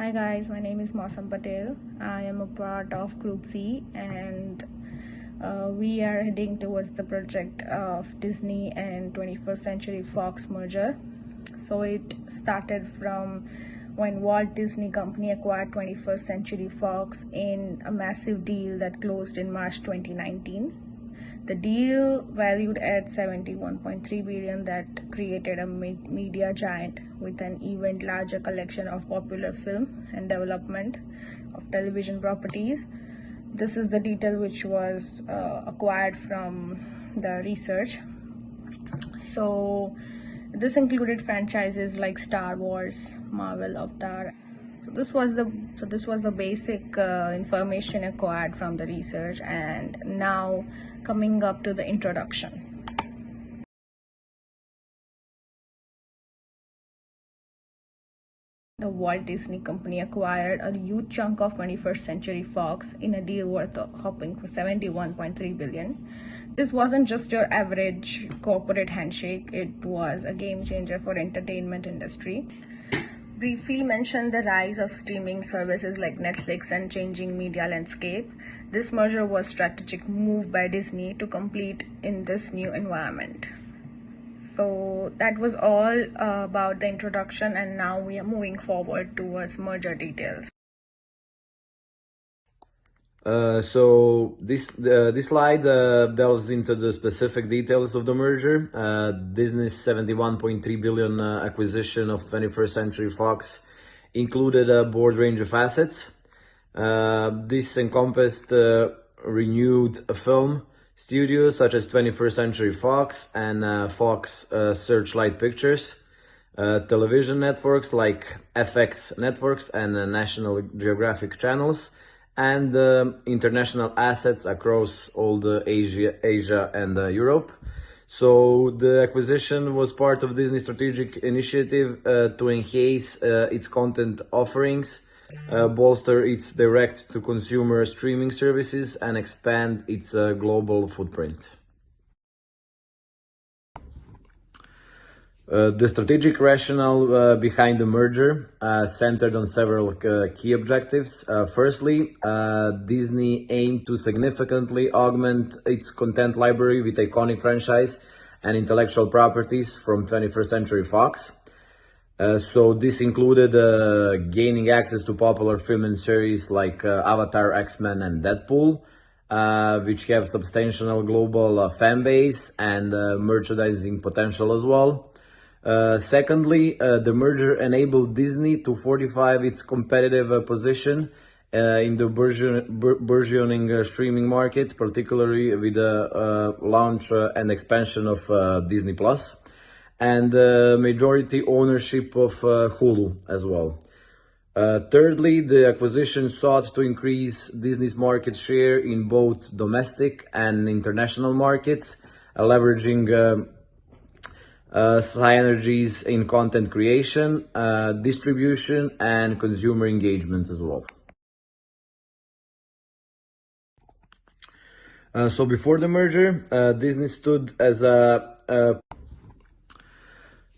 Hi guys, my name is Mausam Patel. I am a part of Group C, and we are heading towards the project of Disney and 21st Century Fox merger. So it started from when Walt Disney Company acquired 21st Century Fox in a massive deal that closed in March 2019. The deal, valued at $71.3 billion, that created a media giant with an even larger collection of popular film and development of television properties. This is the detail which was acquired from the research. So this included franchises like Star Wars, Marvel, Avatar. This was the basic information acquired from the research, and now coming up to the introduction. The Walt Disney Company acquired a huge chunk of 21st Century Fox in a deal worth a whopping $71.3 billion. This wasn't just your average corporate handshake, it was a game changer for entertainment industry. Briefly mention the rise of streaming services like Netflix and changing media landscape. This merger was a strategic move by Disney to compete in this new environment. So that was all about the introduction, and now we are moving forward towards merger details. So this slide delves into the specific details of the merger. Disney's $71.3 billion acquisition of 21st Century Fox included a broad range of assets. This encompassed renewed film studios such as 21st Century Fox and Fox Searchlight Pictures, television networks like FX Networks and National Geographic channels, and international assets across all the Asia and Europe. So the acquisition was part of Disney's strategic initiative to enhance its content offerings, bolster its direct-to-consumer streaming services, and expand its global footprint. The strategic rationale behind the merger centered on several key objectives. Firstly, Disney aimed to significantly augment its content library with iconic franchise and intellectual properties from 21st Century Fox. So this included gaining access to popular film and series like Avatar, X-Men, and Deadpool, which have substantial global fan base and merchandising potential as well. Secondly, the merger enabled Disney to fortify its competitive position in the burgeoning streaming market, particularly with the launch and expansion of Disney Plus and majority ownership of Hulu as well. Thirdly, the acquisition sought to increase Disney's market share in both domestic and international markets, leveraging synergies in content creation, distribution, and consumer engagement as well. So before the merger, Disney stood as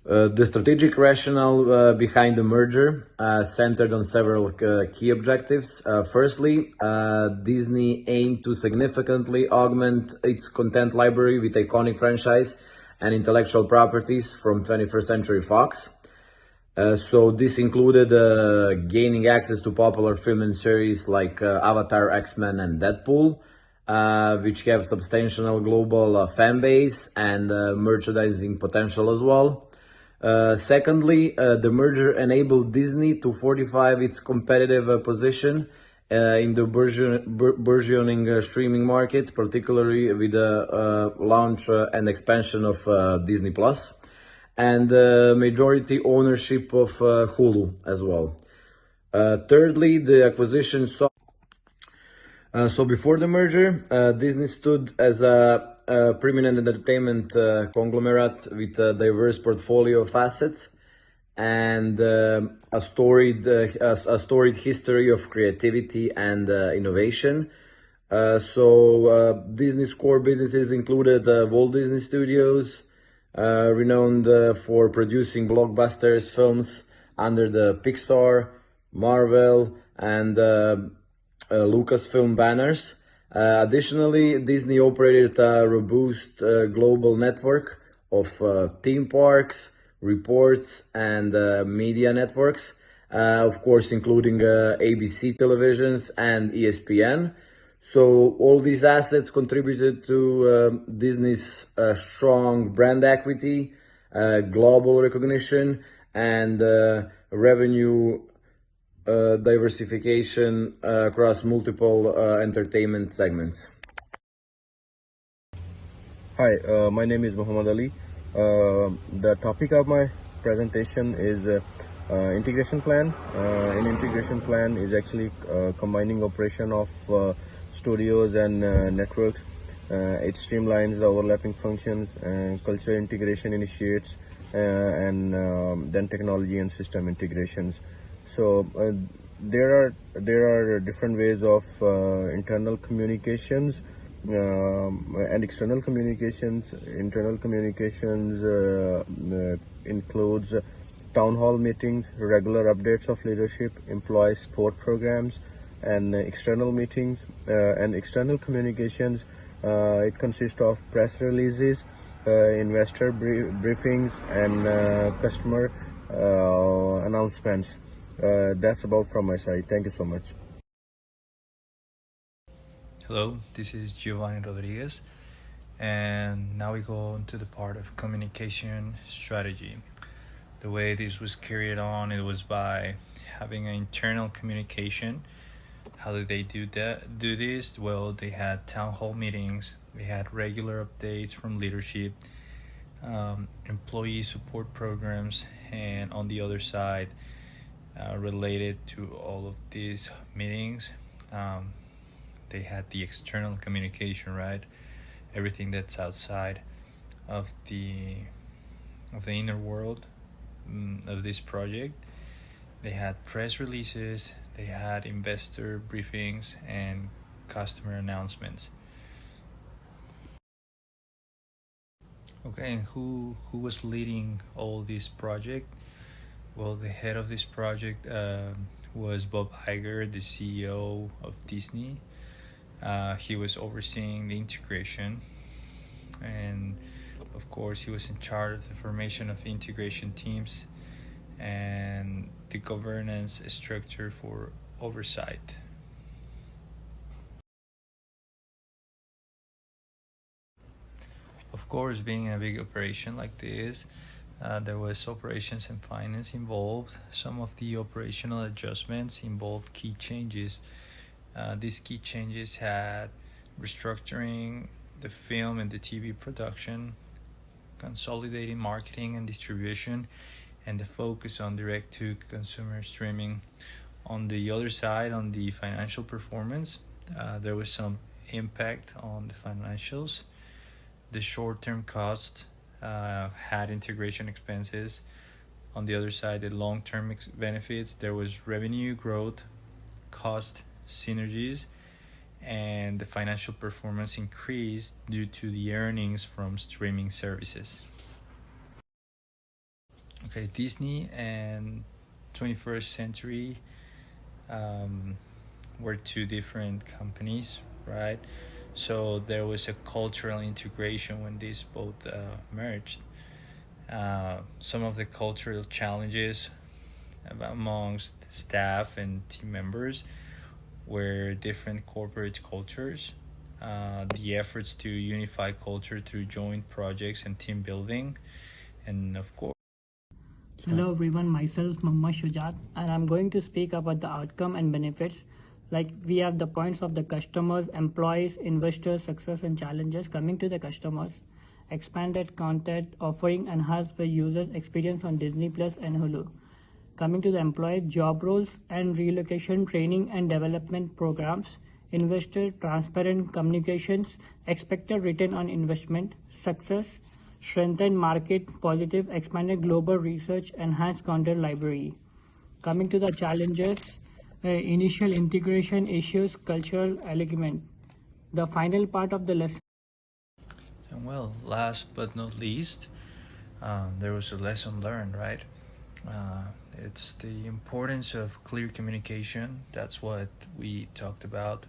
the strategic rationale behind the merger centered on several key objectives. Firstly, Disney aimed to significantly augment its content library with iconic franchise and intellectual properties from 21st Century Fox. So this included gaining access to popular film and series like Avatar, X-Men, and Deadpool, which have substantial global fan base and merchandising potential as well. Secondly, the merger enabled Disney to fortify its competitive position in the burgeoning streaming market, particularly with the launch and expansion of Disney Plus and majority ownership of Hulu as well. Thirdly, the acquisition saw. So before the merger, Disney stood as a prominent entertainment conglomerate with a diverse portfolio of assets and a storied history of creativity and innovation. Disney's core businesses included Walt Disney Studios, renowned for producing blockbusters films under the Pixar, Marvel, and Lucasfilm banners. Additionally, Disney operated a robust global network of theme parks, reports, and media networks, of course, including ABC televisions and ESPN. So all these assets contributed to Disney's strong brand equity, global recognition, and revenue diversification across multiple entertainment segments. Hi, my name is Muhammad Ali. The topic of my presentation is integration plan. An integration plan is actually combining operation of studios and networks. It streamlines the overlapping functions, culture integration initiates, and then technology and system integrations. So there are different ways of internal communications and external communications. Internal communications includes town hall meetings, regular updates of leadership, employee support programs, and external meetings. And external communications, it consists of press releases, investor briefings, and customer announcements. That's about from my side. Thank you so much. Hello, this is Giovanni Rodriguez, and now we go on to the part of communication strategy. The way this was carried on, it was by having an internal communication. How did they do this? Well, they had town hall meetings, they had regular updates from leadership, employee support programs, and on the other side, related to all of these meetings, they had the external communication, right? Everything that's outside of the inner world of this project. They had press releases, they had investor briefings, and customer announcements. Okay, and who was leading all this project? Well, the head of this project was Bob Iger, the CEO of Disney. He was overseeing the integration, and of course he was in charge of the formation of integration teams and the governance structure for oversight. Of course, being a big operation like this, there was operations and finance involved. Some of the operational adjustments involved key changes. These key changes had restructuring the film and the TV production, consolidating marketing and distribution, and the focus on direct-to-consumer streaming. On the other side, on the financial performance, there was some impact on the financials. The short-term cost had integration expenses. On the other side, the long-term benefits, there was revenue growth, cost synergies, and the financial performance increased due to the earnings from streaming services. Okay, Disney and 21st Century were two different companies, right? So there was a cultural integration when these both merged. Some of the cultural challenges amongst staff and team members were different corporate cultures, the efforts to unify culture through joint projects and team building, and of course. Hello everyone, myself Muhammad Shujat, and I'm going to speak about the outcome and benefits. Like we have the points of the customers, employees, investors, success and challenges. Coming to the customers, expanded content offering enhanced the user experience on Disney Plus and Hulu. Coming to the employees, job roles and relocation training and development programs. Investor transparent communications, expected return on investment. Success, strengthened market positive, expanded global research, enhanced content library. Coming to the challenges, initial integration issues, cultural alignment. The final part of the lesson. And well, last but not least, there was a lesson learned, right? It's the importance of clear communication. That's what we talked about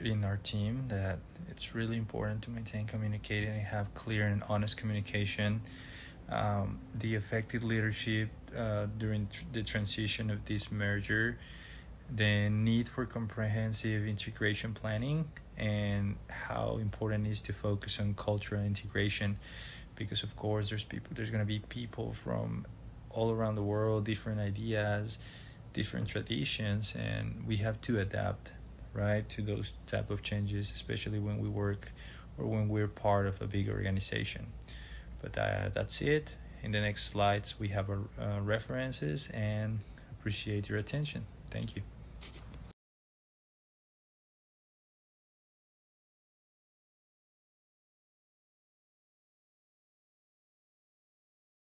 in our team, that it's really important to maintain communicating and have clear and honest communication. The effective leadership during the transition of this merger, the need for comprehensive integration planning, and how important it is to focus on cultural integration, because of course there's going to be people from all around the world, different ideas, different traditions, and we have to adapt, right, to those type of changes, especially when we work or when we're part of a big organization. But that's it. In the next slides we have our references, and appreciate your attention. Thank you.